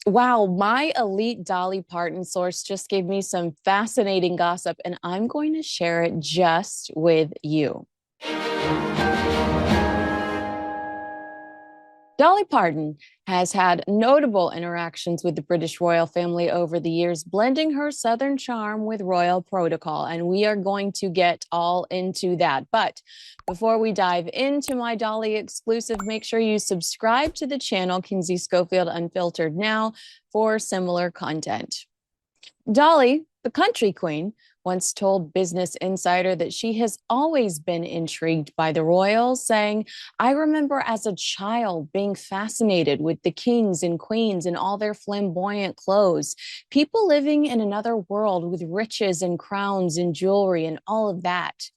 Wow, my elite Dolly Parton source just gave me some fascinating gossip, and I'm going to share it just with you. Dolly Parton has had notable interactions with the British royal family over the years, blending her Southern charm with royal protocol. And we are going to get all into that. But before we dive into my Dolly exclusive, make sure you subscribe to the channel Kinsey Schofield Unfiltered now for similar content. Dolly, the country queen, once told Business Insider that she has always been intrigued by the royals, saying, I remember as a child being fascinated with the kings and queens and all their flamboyant clothes, people living in another world with riches and crowns and jewelry and all of that.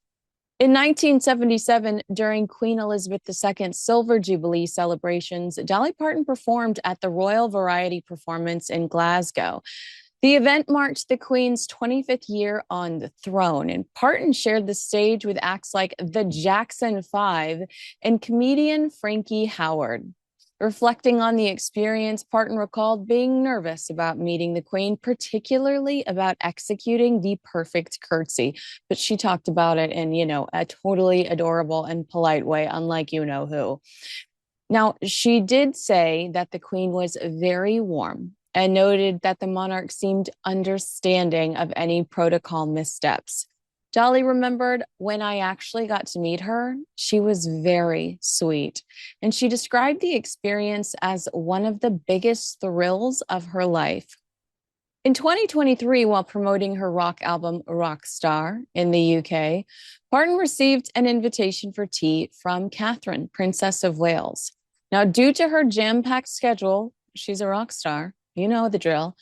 In 1977, during Queen Elizabeth II's Silver Jubilee celebrations, Dolly Parton performed at the Royal Variety Performance in Glasgow. The event marked the Queen's 25th year on the throne, and Parton shared the stage with acts like the Jackson Five and comedian Frankie Howard. Reflecting on the experience, Parton recalled being nervous about meeting the Queen, particularly about executing the perfect curtsy. But she talked about it in, a totally adorable and polite way, unlike you know who. Now, she did say that the Queen was very warm and noted that the monarch seemed understanding of any protocol missteps. Dolly remembered when I actually got to meet her, she was very sweet. And she described the experience as one of the biggest thrills of her life. In 2023, while promoting her rock album Rockstar in the UK, Parton received an invitation for tea from Catherine, Princess of Wales. Now, due to her jam-packed schedule, she's a rock star, you know the drill.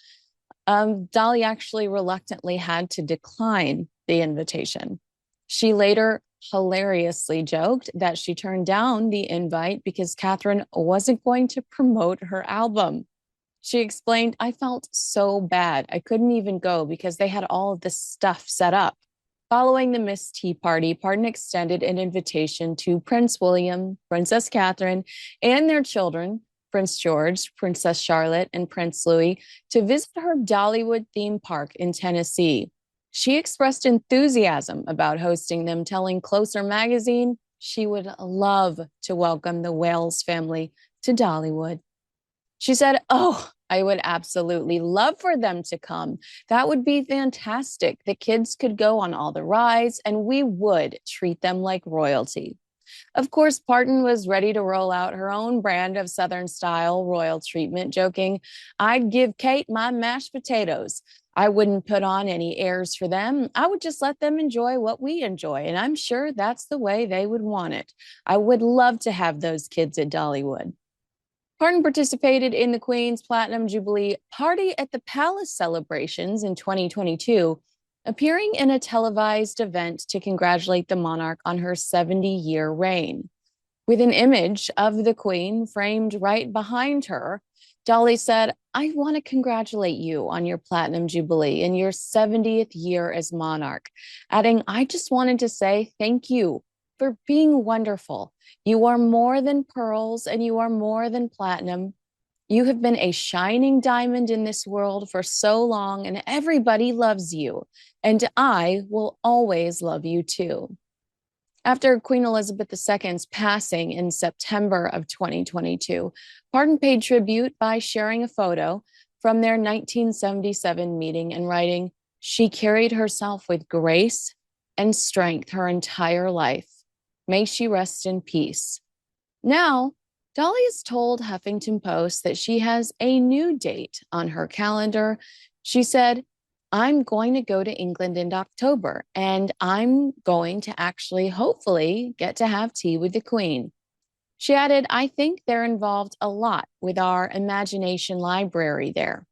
Dolly actually reluctantly had to decline the invitation. She later hilariously joked that she turned down the invite because Catherine wasn't going to promote her album. She explained, I felt so bad. I couldn't even go because they had all of this stuff set up. Following the Miss Tea Party, Parton extended an invitation to Prince William, Princess Catherine, and their children, Prince George, Princess Charlotte, and Prince Louis, to visit her Dollywood theme park in Tennessee. She expressed enthusiasm about hosting them, telling Closer magazine she would love to welcome the Wales family to Dollywood. She said, Oh, I would absolutely love for them to come. That would be fantastic. The kids could go on all the rides, and we would treat them like royalty. Of course, Parton was ready to roll out her own brand of Southern style royal treatment, joking, I'd give Kate my mashed potatoes. I wouldn't put on any airs for them. I would just let them enjoy what we enjoy. And I'm sure that's the way they would want it. I would love to have those kids at Dollywood. Parton participated in the Queen's Platinum Jubilee Party at the Palace celebrations in 2022, appearing in a televised event to congratulate the monarch on her 70-year reign. With an image of the Queen framed right behind her, Dolly said, I want to congratulate you on your Platinum Jubilee and your 70th year as monarch, adding, I just wanted to say thank you for being wonderful. You are more than pearls and you are more than platinum. You have been a shining diamond in this world for so long, and everybody loves you. And I will always love you too. After Queen Elizabeth II's passing in September of 2022, Parton paid tribute by sharing a photo from their 1977 meeting and writing, She carried herself with grace and strength her entire life. May she rest in peace. Now, Dolly has told Huffington Post that she has a new date on her calendar. She said, I'm going to go to England in October, and I'm going to actually, hopefully, get to have tea with the Queen. She added, I think they're involved a lot with our imagination library there.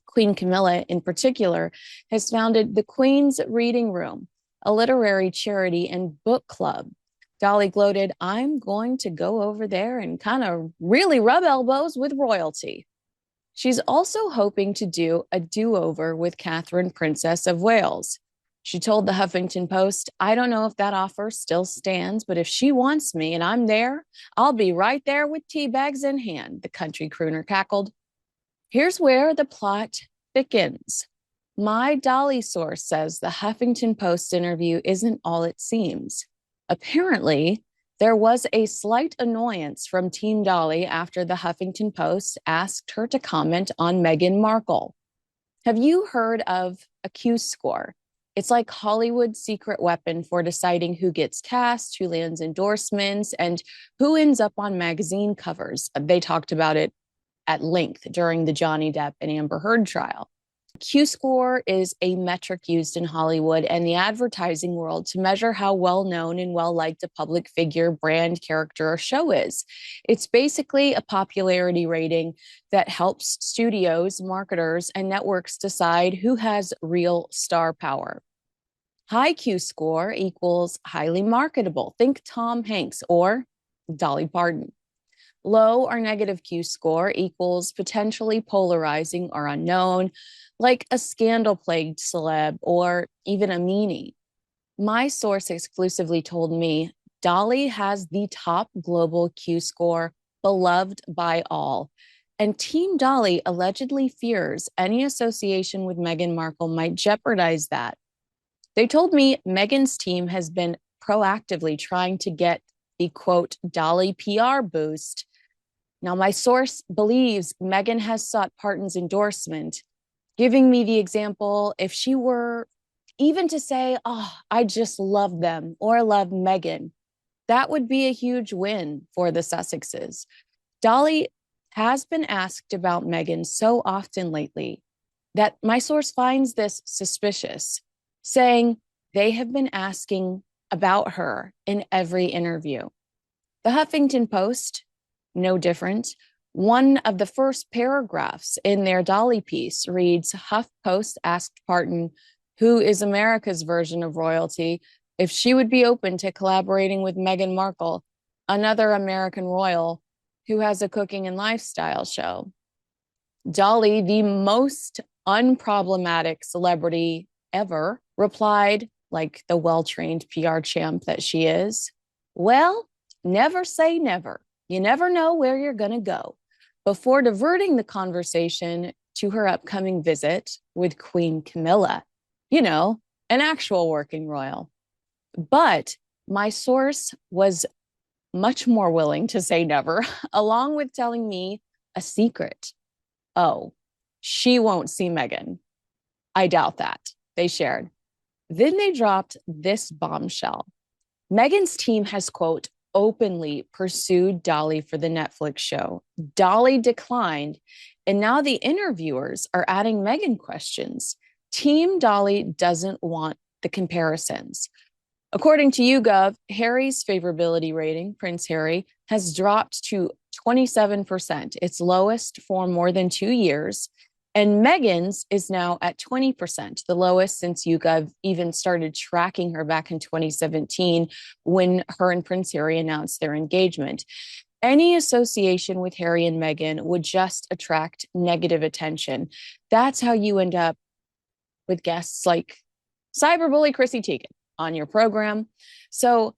Queen Camilla, in particular, has founded the Queen's Reading Room, a literary charity and book club. Dolly gloated, I'm going to go over there and kind of really rub elbows with royalty. She's also hoping to do a do-over with Catherine, Princess of Wales. She told the Huffington Post, I don't know if that offer still stands, but if she wants me and I'm there, I'll be right there with tea bags in hand, the country crooner cackled. Here's where the plot thickens. My Dolly source says the Huffington Post interview isn't all it seems. Apparently, there was a slight annoyance from Team Dolly after the Huffington Post asked her to comment on Meghan Markle. Have you heard of a Q score? It's like Hollywood's secret weapon for deciding who gets cast, who lands endorsements, and who ends up on magazine covers. They talked about it at length during the Johnny Depp and Amber Heard trial. Q score is a metric used in Hollywood and the advertising world to measure how well known and well liked a public figure, brand, character, or show is. It's basically a popularity rating that helps studios, marketers, and networks decide who has real star power. High Q score equals highly marketable. Think Tom Hanks or Dolly Parton. Low or negative Q score equals potentially polarizing or unknown, like a scandal plagued celeb or even a meanie. My source exclusively told me Dolly has the top global Q score, beloved by all. And Team Dolly allegedly fears any association with Meghan Markle might jeopardize that. They told me Meghan's team has been proactively trying to get the quote Dolly PR boost. Now, my source believes Meghan has sought Parton's endorsement, giving me the example if she were even to say, oh, I just love them or love Meghan, that would be a huge win for the Sussexes. Dolly has been asked about Meghan so often lately that my source finds this suspicious, saying they have been asking about her in every interview. The Huffington Post, no different. One of the first paragraphs in their Dolly piece reads, HuffPost asked Parton, who is America's version of royalty, if she would be open to collaborating with Meghan Markle, another American royal who has a cooking and lifestyle show. Dolly, the most unproblematic celebrity ever, replied, like the well-trained PR champ that she is, well, never say never. You never know where you're going to go, before diverting the conversation to her upcoming visit with Queen Camilla, an actual working royal. But my source was much more willing to say never, along with telling me a secret. Oh, she won't see Meghan. I doubt that, they shared. Then they dropped this bombshell. Meghan's team has, quote, openly pursued Dolly for the Netflix show. Dolly declined, and now the interviewers are adding Meghan questions. Team Dolly doesn't want the comparisons. According to YouGov, Harry's favorability rating, Prince Harry, has dropped to 27%, its lowest for more than 2 years. And Meghan's is now at 20%, the lowest since YouGov even started tracking her back in 2017 when her and Prince Harry announced their engagement. Any association with Harry and Meghan would just attract negative attention. That's how you end up with guests like cyberbully Chrissy Teigen on your program. So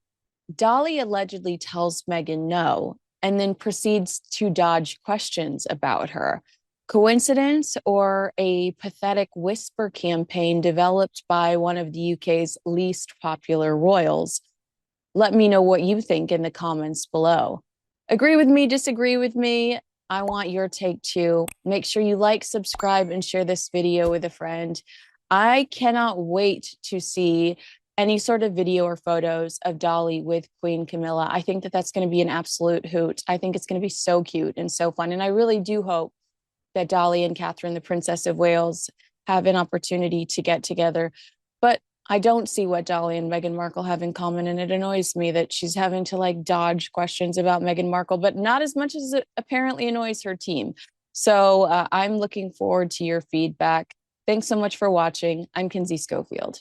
Dolly allegedly tells Meghan no, and then proceeds to dodge questions about her. Coincidence or a pathetic whisper campaign developed by one of the UK's least popular royals? Let me know what you think in the comments below. Agree with me, disagree with me? I want your take too. Make sure you like, subscribe, and share this video with a friend. I cannot wait to see any sort of video or photos of Dolly with Queen Camilla. I think that that's going to be an absolute hoot. I think it's going to be so cute and so fun. And I really do hope that Dolly and Catherine, the Princess of Wales, have an opportunity to get together. But I don't see what Dolly and Meghan Markle have in common, and it annoys me that she's having to dodge questions about Meghan Markle, but not as much as it apparently annoys her team. So I'm looking forward to your feedback. Thanks so much for watching. I'm Kinsey Schofield.